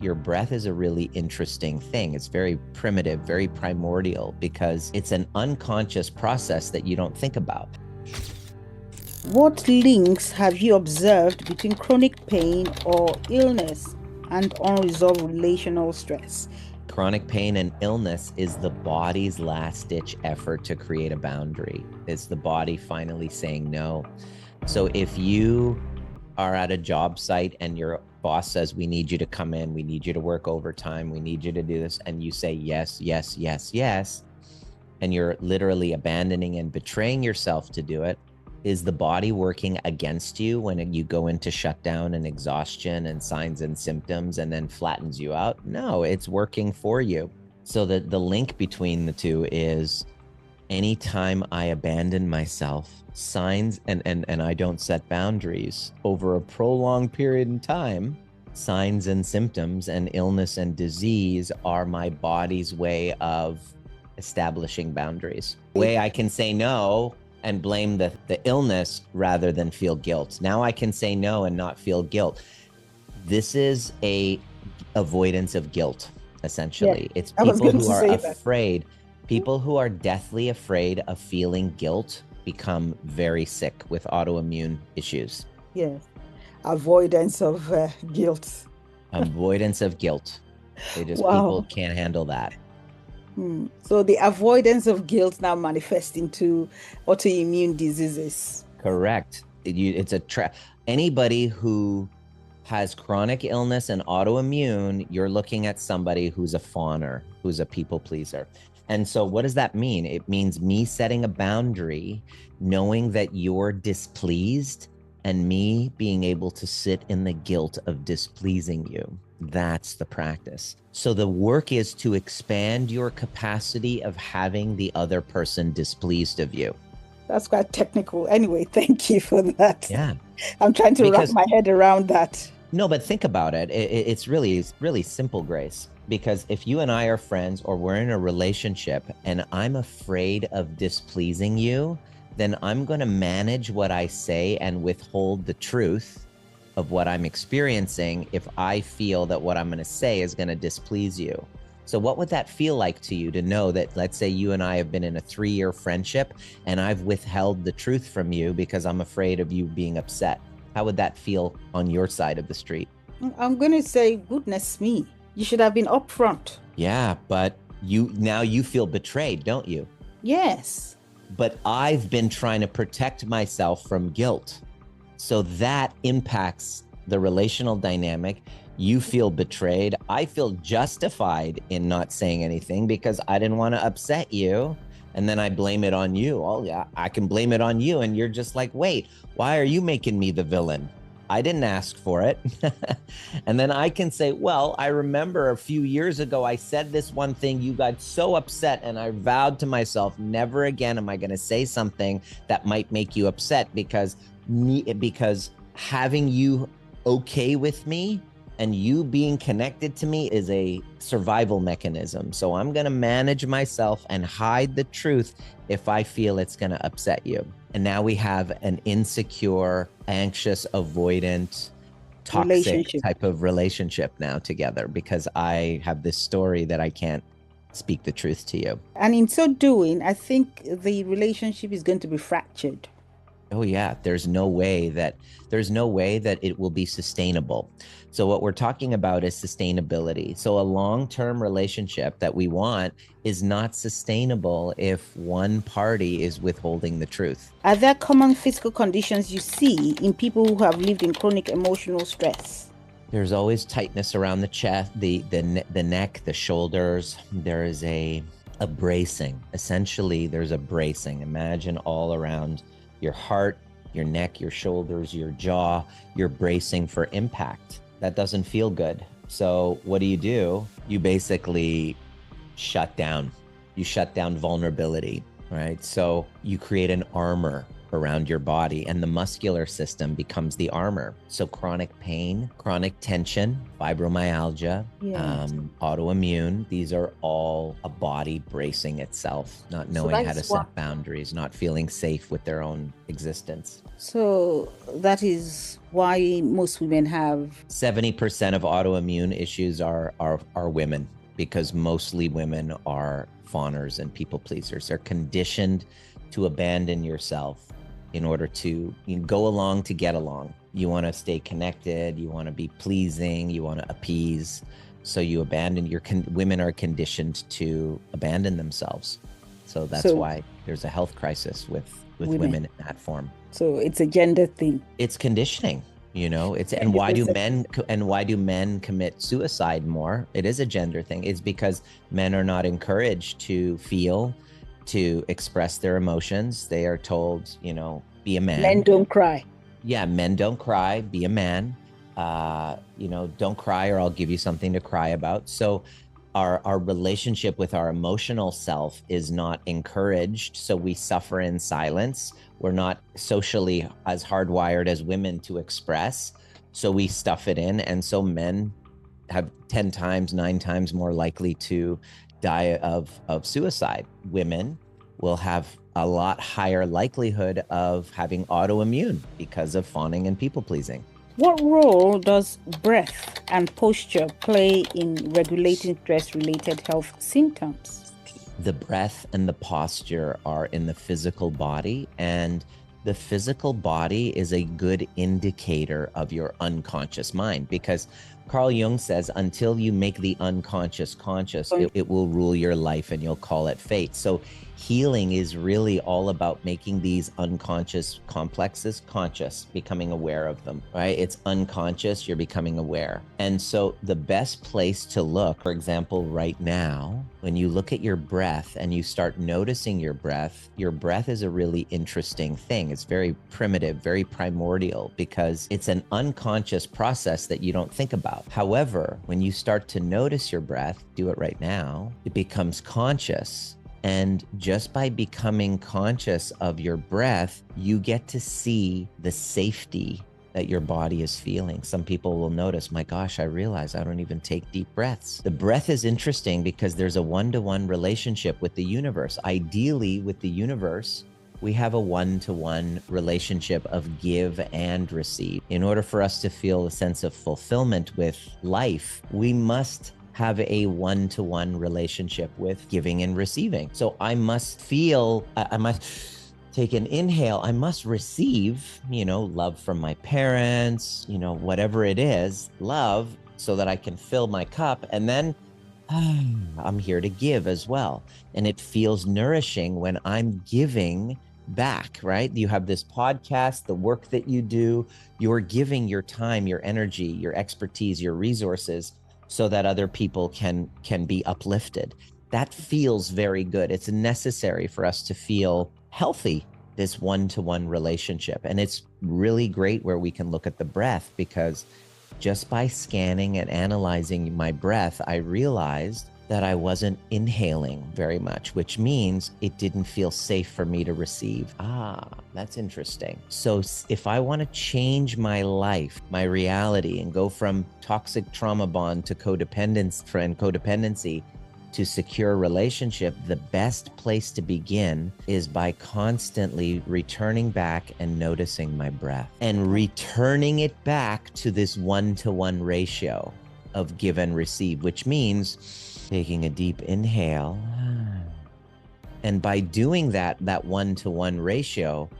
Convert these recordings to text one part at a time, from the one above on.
Your breath is a really interesting thing. It's very primitive, very primordial, because it's an unconscious process that you don't think about. What links have you observed between chronic pain or illness and unresolved relational stress? Chronic pain and illness is the body's last-ditch effort to create a boundary. It's the body finally saying no. So if you are at a job site and your boss says, we need you to come in, we need you to work overtime, we need you to do this, and you say yes, yes, yes, yes, and you're literally abandoning and betraying yourself to do it, is the body working against you when you go into shutdown and exhaustion and signs and symptoms and then flattens you out? No, it's working for you. So the link between the two is anytime I abandon myself, signs and I don't set boundaries over a prolonged period in time, signs and symptoms and illness and disease are my body's way of establishing boundaries. The way I can say no and blame the illness rather than feel guilt. Now I can say no and not feel guilt. This is a avoidance of guilt, essentially. Yeah, it's I was people going who to are say that. afraid. People who are deathly afraid of feeling guilt become very sick with autoimmune issues. Yes, avoidance of guilt. Avoidance of guilt. People Wow. can't handle that. So the avoidance of guilt now manifests into autoimmune diseases. Correct. It's a trap. Anybody who has chronic illness and autoimmune, you're looking at somebody who's a fawner, who's a people pleaser. And so what does that mean? It means me setting a boundary, knowing that you're displeased, and me being able to sit in the guilt of displeasing you. That's the practice. So the work is to expand your capacity of having the other person displeased of you. That's quite technical. Anyway, thank you for that. Yeah. I'm trying to wrap my head around that. No, but think about it. It's really simple, Grace. Because if you and I are friends or we're in a relationship and I'm afraid of displeasing you, then I'm going to manage what I say and withhold the truth of what I'm experiencing if I feel that what I'm going to say is going to displease you. So what would that feel like to you to know that, let's say you and I have been in a 3-year friendship and I've withheld the truth from you because I'm afraid of you being upset? How would that feel on your side of the street? I'm going to say, goodness me, you should have been upfront. Yeah, but now you feel betrayed, don't you? Yes. But I've been trying to protect myself from guilt. So that impacts the relational dynamic. You feel betrayed. I feel justified in not saying anything because I didn't want to upset you. And then I blame it on you. Oh yeah, I can blame it on you. And you're just like, wait, why are you making me the villain? I didn't ask for it. And then I can say, well, I remember a few years ago, I said this one thing, you got so upset, and I vowed to myself, never again am I going to say something that might make you upset, because having you okay with me and you being connected to me is a survival mechanism. So I'm going to manage myself and hide the truth if I feel it's going to upset you. And now we have an insecure, anxious, avoidant, toxic type of relationship now together because I have this story that I can't speak the truth to you. And in so doing, I think the relationship is going to be fractured. Oh yeah, there's no way that it will be sustainable. So what we're talking about is sustainability. So a long-term relationship that we want is not sustainable if one party is withholding the truth. Are there common physical conditions you see in people who have lived in chronic emotional stress? There's always tightness around the chest, the neck, the shoulders. There is a bracing. Essentially, there's a bracing. Imagine all around your heart, your neck, your shoulders, your jaw, you're bracing for impact. That doesn't feel good. So what do? You basically shut down. You shut down vulnerability, right? So you create an armor around your body, and the muscular system becomes the armor. So chronic pain, chronic tension, fibromyalgia, Yes. autoimmune, these are all a body bracing itself, not So knowing that how to is what. set boundaries, not feeling safe with their own existence. So that is why most women have. 70% of autoimmune issues are women, because mostly women are fawners and people pleasers. They're conditioned to abandon yourself in order to go along to get along. You want to stay connected, you want to be pleasing, you want to appease. So you abandon women are conditioned to abandon themselves. So that's So why there's a health crisis with women. women in that form. So it's a gender thing. It's conditioning, it's, and Gender why do perception. men commit suicide more? It is a gender thing. It's because men are not encouraged to feel, to express their emotions. They are told, be a man. Men don't cry. Yeah, men don't cry, be a man. Don't cry or I'll give you something to cry about. So our relationship with our emotional self is not encouraged. So we suffer in silence. We're not socially as hardwired as women to express. So we stuff it in. And so men have 10 times, 9 times more likely to die of suicide. Women will have a lot higher likelihood of having autoimmune because of fawning and people pleasing. What role does breath and posture play in regulating stress-related health symptoms? The breath and the posture are in the physical body, and the physical body is a good indicator of your unconscious mind, because Carl Jung says until you make the unconscious conscious, it will rule your life and you'll call it fate. So healing is really all about making these unconscious complexes conscious, becoming aware of them, right? It's unconscious, you're becoming aware. And so the best place to look, for example, right now, when you look at your breath and you start noticing your breath is a really interesting thing. It's very primitive, very primordial, because it's an unconscious process that you don't think about. However, when you start to notice your breath, do it right now, it becomes conscious. And just by becoming conscious of your breath, you get to see the safety that your body is feeling. Some people will notice, my gosh, I realize I don't even take deep breaths. The breath is interesting because there's a one-to-one relationship with the universe. Ideally, with the universe, we have a one-to-one relationship of give and receive. In order for us to feel a sense of fulfillment with life, we must have a one-to-one relationship with giving and receiving. So I must feel, I must take an inhale, I must receive, love from my parents, whatever it is, love, so that I can fill my cup. And then I'm here to give as well. And it feels nourishing when I'm giving back, right? You have this podcast, the work that you do, you're giving your time, your energy, your expertise, your resources, so that other people can be uplifted. That feels very good. It's necessary for us to feel healthy, this one-to-one relationship. And it's really great where we can look at the breath, because just by scanning and analyzing my breath, I realized that I wasn't inhaling very much, which means it didn't feel safe for me to receive. That's interesting. So if I want to change my life, my reality, and go from toxic trauma bond to codependency to secure relationship, the best place to begin is by constantly returning back and noticing my breath and returning it back to this one-to-one ratio of give and receive, which means taking a deep inhale. And by doing that one-to-one ratio,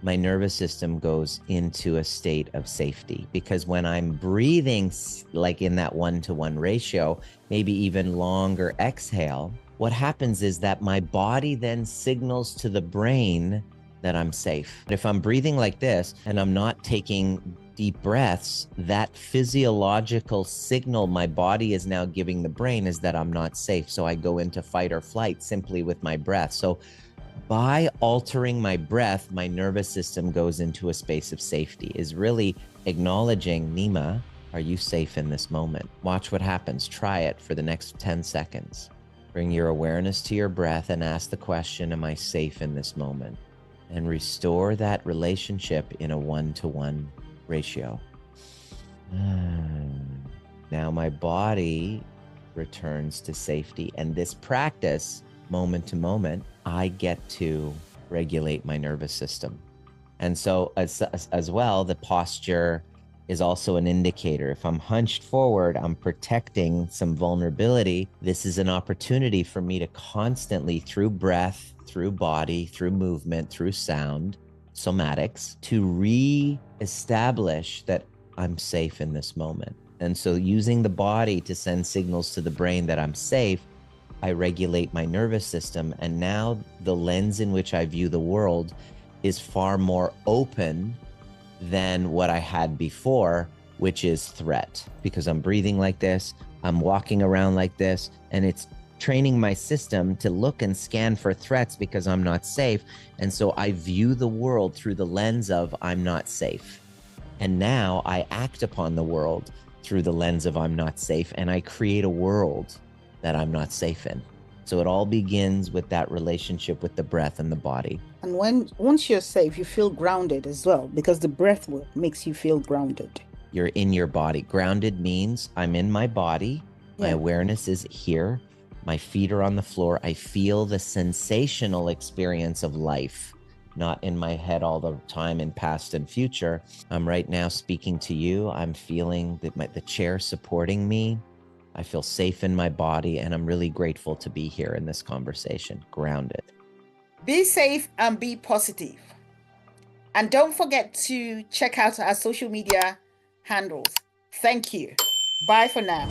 my nervous system goes into a state of safety, because when I'm breathing like in that one-to-one ratio, maybe even longer exhale, what happens is that my body then signals to the brain that I'm safe. If I'm breathing like this and I'm not taking deep breaths, that physiological signal my body is now giving the brain is that I'm not safe. So I go into fight or flight simply with my breath. So by altering my breath, my nervous system goes into a space of safety, is really acknowledging, Nima, are you safe in this moment? Watch what happens. Try it for the next 10 seconds. Bring your awareness to your breath and ask the question, am I safe in this moment? and restore that relationship in a 1-to-1 ratio. Now my body returns to safety. And this practice, moment to moment, I get to regulate my nervous system. And so as well, the posture is also an indicator. If I'm hunched forward, I'm protecting some vulnerability. This is an opportunity for me to constantly, through breath, through body, through movement, through sound, somatics, to re-establish that I'm safe in this moment. And so using the body to send signals to the brain that I'm safe, I regulate my nervous system. And now the lens in which I view the world is far more open than what I had before, which is threat, because I'm breathing like this, I'm walking around like this, and it's training my system to look and scan for threats because I'm not safe. And so I view the world through the lens of I'm not safe. And now I act upon the world through the lens of I'm not safe, and I create a world that I'm not safe in. So it all begins with that relationship with the breath and the body. And once you're safe, you feel grounded as well, because the breath work makes you feel grounded. You're in your body. Grounded means I'm in my body. My awareness is here. My feet are on the floor. I feel the sensational experience of life, not in my head all the time in past and future. I'm right now speaking to you. I'm feeling the chair supporting me. I feel safe in my body, and I'm really grateful to be here in this conversation, grounded. Be safe and be positive. And don't forget to check out our social media handles. Thank you. Bye for now.